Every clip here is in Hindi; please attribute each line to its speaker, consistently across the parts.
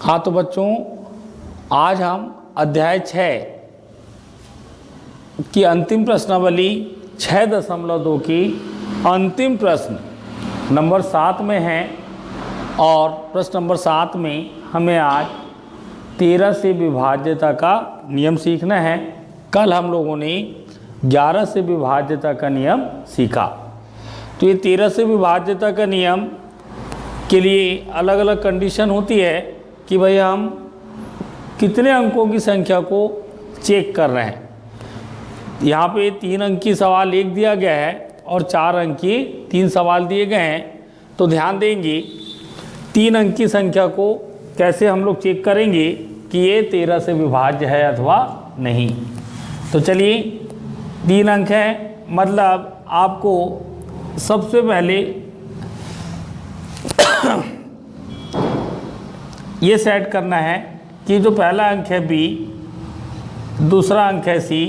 Speaker 1: हाँ तो बच्चों, आज हम अध्याय 6 की अंतिम प्रश्नावली 6.2 की अंतिम प्रश्न नंबर 7 में है। और प्रश्न नंबर 7 में हमें आज 13 से विभाज्यता का नियम सीखना है। कल हम लोगों ने 11 से विभाज्यता का नियम सीखा। तो ये 13 से विभाज्यता का नियम के लिए अलग अलग कंडीशन होती है कि भाई हम कितने अंकों की संख्या को चेक कर रहे हैं। यहाँ पे 3 अंक की सवाल एक दिया गया है और 4 अंक की 3 सवाल दिए गए हैं। तो ध्यान देंगे 3 अंक की संख्या को कैसे हम लोग चेक करेंगे कि ये 13 से विभाज्य है अथवा नहीं। तो चलिए 3 अंक है, मतलब आपको सबसे पहले ये सेट करना है कि जो पहला अंक है B, दूसरा अंक है C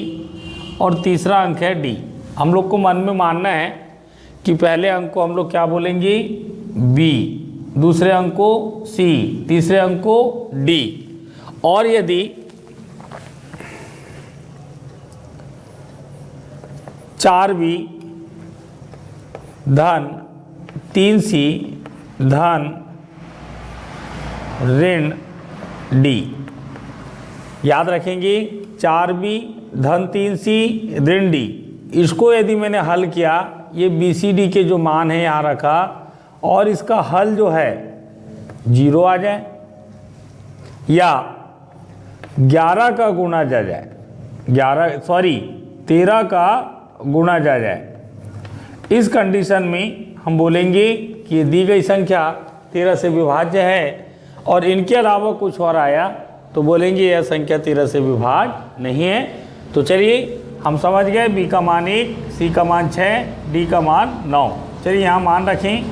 Speaker 1: और तीसरा अंक है D। हम लोग को मन में मानना है कि पहले अंक को हम लोग क्या बोलेंगे B, दूसरे अंक को C, तीसरे अंक को D। और यदि 4B धन 3C धन ऋण D, याद रखेंगे 4B धन 3C ऋण D। इसको यदि मैंने हल किया, ये BCD के जो मान है यहाँ रखा और इसका हल जो है 0 आ जाए या 11 का गुणा जा जाए, 13 का गुणा जा जाए। इस कंडीशन में हम बोलेंगे कि ये दी गई संख्या 13 से विभाज्य है और इनके अलावा कुछ और आया तो बोलेंगे यह संख्या 13 से विभाज्य नहीं है। तो चलिए हम समझ गए B का मान 1, C का मान 6, D का मान 9। चलिए यहाँ मान रखें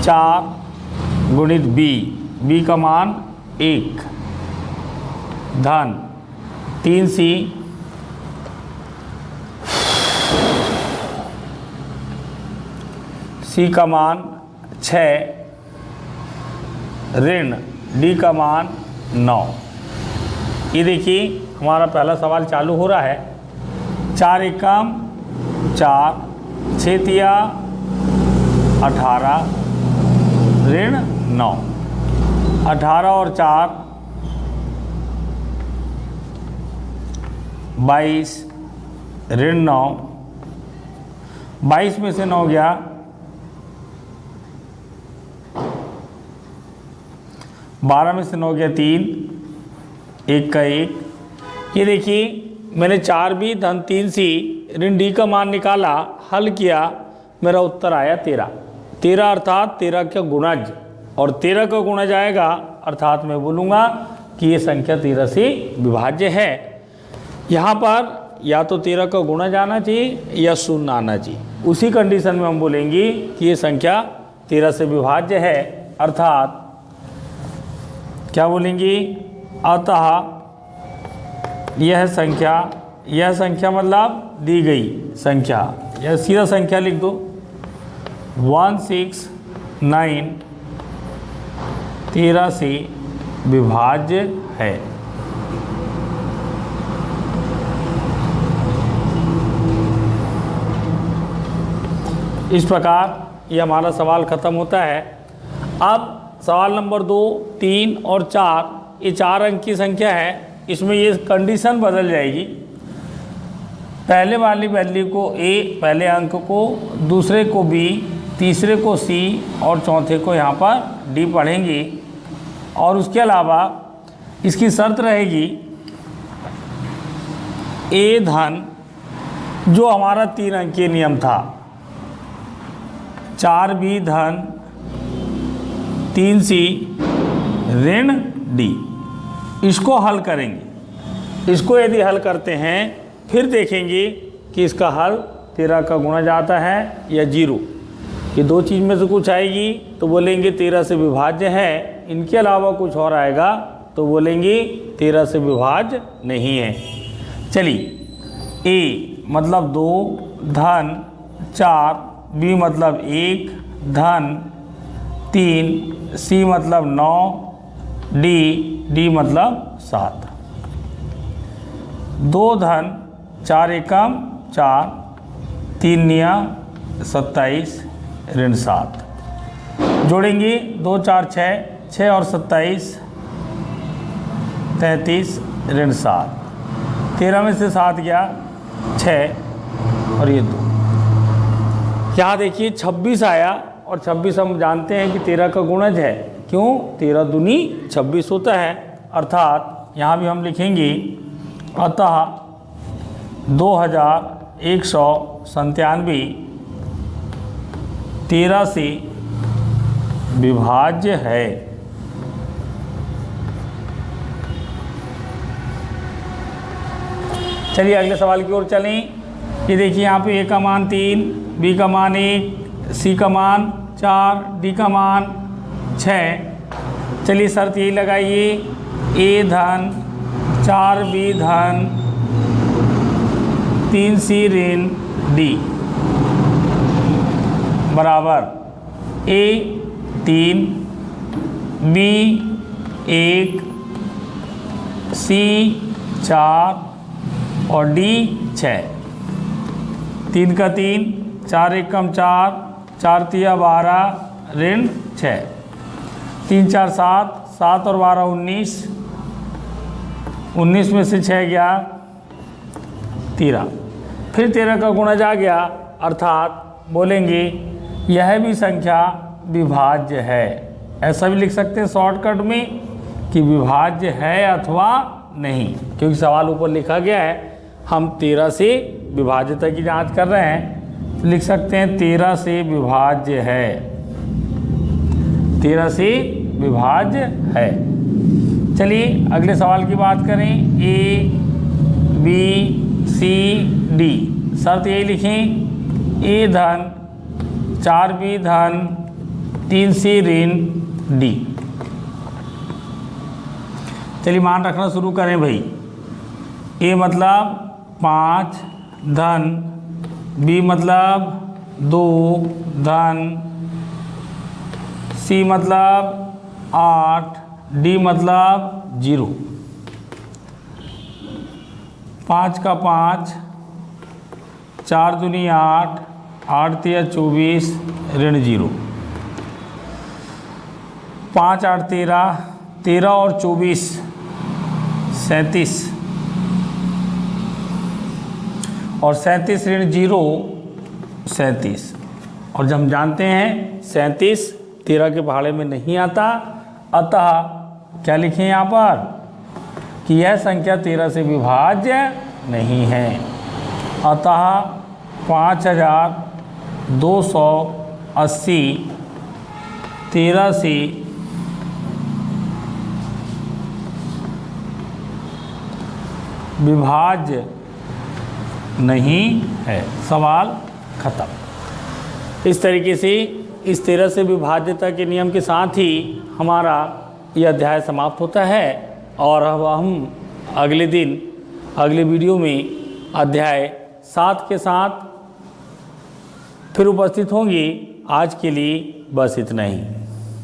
Speaker 1: 4 गुणित B का मान 1 धन 3C C का मान 6 ऋण D का मान 9। ये देखिए हमारा पहला सवाल चालू हो रहा है। 4 एकम 4, 6 तिया 18 ऋण 9, 18 और 4 22 ऋण 9, 22 में से 9 गया 12 में से 9 गया 3, 1 का 1। ये देखिए मैंने 4B धन 3C ऋण D का मान निकाला, हल किया, मेरा उत्तर आया 13। 13 अर्थात 13 का गुणज, और 13 का गुणज आएगा अर्थात मैं बोलूँगा कि ये संख्या 13 से विभाज्य है। यहाँ पर या तो 13 का गुणज आना चाहिए या शून्य आना चाहिए। उसी कंडीशन में हम बोलेंगे कि ये संख्या 13 से विभाज्य है, अर्थात क्या बोलेंगे, अतः यह संख्या मतलब दी गई संख्या, यह सीधा संख्या लिख दो 169 13 से विभाज्य है। इस प्रकार ये हमारा सवाल ख़त्म होता है। अब सवाल नंबर 2, 3 और 4, ये 4 अंक की संख्या है। इसमें ये कंडीशन बदल जाएगी। पहले वाली वैल्यू को A, पहले अंक को, दूसरे को B, तीसरे को C और चौथे को यहाँ पर D पढ़ेंगे। और उसके अलावा इसकी शर्त रहेगी A धन जो हमारा 3 अंकीय नियम था, 4B धन 3C ऋण D, इसको हल करेंगे। इसको यदि हल करते हैं फिर देखेंगे कि इसका हल 13 का गुणा जाता है या 0। ये 2 चीज़ में से कुछ आएगी तो बोलेंगे 13 से विभाज्य है, इनके अलावा कुछ और आएगा तो बोलेंगे 13 से विभाज्य नहीं है। चलिए A मतलब 2 धन 4, B मतलब 1 धन 3, सी मतलब 9, डी मतलब 7। 2 धन 4 एकम 4, 3 निया 27 ऋण 7। जोड़ेंगे 2 4 6 और 27 33 ऋण 7। 13 में से 7 गया 6 और ये 2। यहाँ देखिए 26 आया और 26 हम जानते हैं कि 13 का गुणज है। क्यों? 13 दूनी 26 होता है। अर्थात यहाँ भी हम लिखेंगे अतः 2197 13 से विभाज्य है। चलिए अगले सवाल की ओर चलें। ये देखिए यहाँ पे ए का मान 3, बी का मान 1, सी का मान 4, डी का मान 6। चलिए शर्त यही लगाइए, ए धन 4B धन 3C ऋण डी बराबर ए 3, बी 1, सी 4 और डी 6। 3 का 3, 4 एकम 4, 4 तिया 12 ऋण 6। 3 4 7, 7 और 12 19, 19 में से 6 गया 13। फिर 13 का गुणज आ गया, अर्थात बोलेंगे यह भी संख्या विभाज्य है। ऐसा भी लिख सकते हैं शॉर्टकट में कि विभाज्य है अथवा नहीं, क्योंकि सवाल ऊपर लिखा गया है हम 13 से विभाज्यता की जांच कर रहे हैं। तो लिख सकते हैं 13 से विभाज्य है, 13 से विभाज्य है। चलिए अगले सवाल की बात करें। ए बी सी डी, शर्त यही लिखें, ए धन 4B धन 3C ऋण डी। चलिए मान रखना शुरू करें भाई। ए मतलब 5 धन, बी मतलब 2 धन, सी मतलब 8, डी मतलब 0। 5 का 5, 4 दूनी 8, 8 तिया 24 ऋण 0। 5 8 13, 13 और 24 37 और 37 ऋण 0 37। और जब हम जानते हैं 37 13 के पहाड़े में नहीं आता, अतः क्या लिखें यहाँ पर कि यह संख्या 13 से विभाज्य नहीं है। अतः 5280 13 से विभाज्य नहीं है। सवाल खत्म। इस तरीके से इस 13 से विभाज्यता के नियम के साथ ही हमारा यह अध्याय समाप्त होता है और अब हम अगले दिन अगले वीडियो में अध्याय 7 के साथ फिर उपस्थित होंगे। आज के लिए बस इतना ही।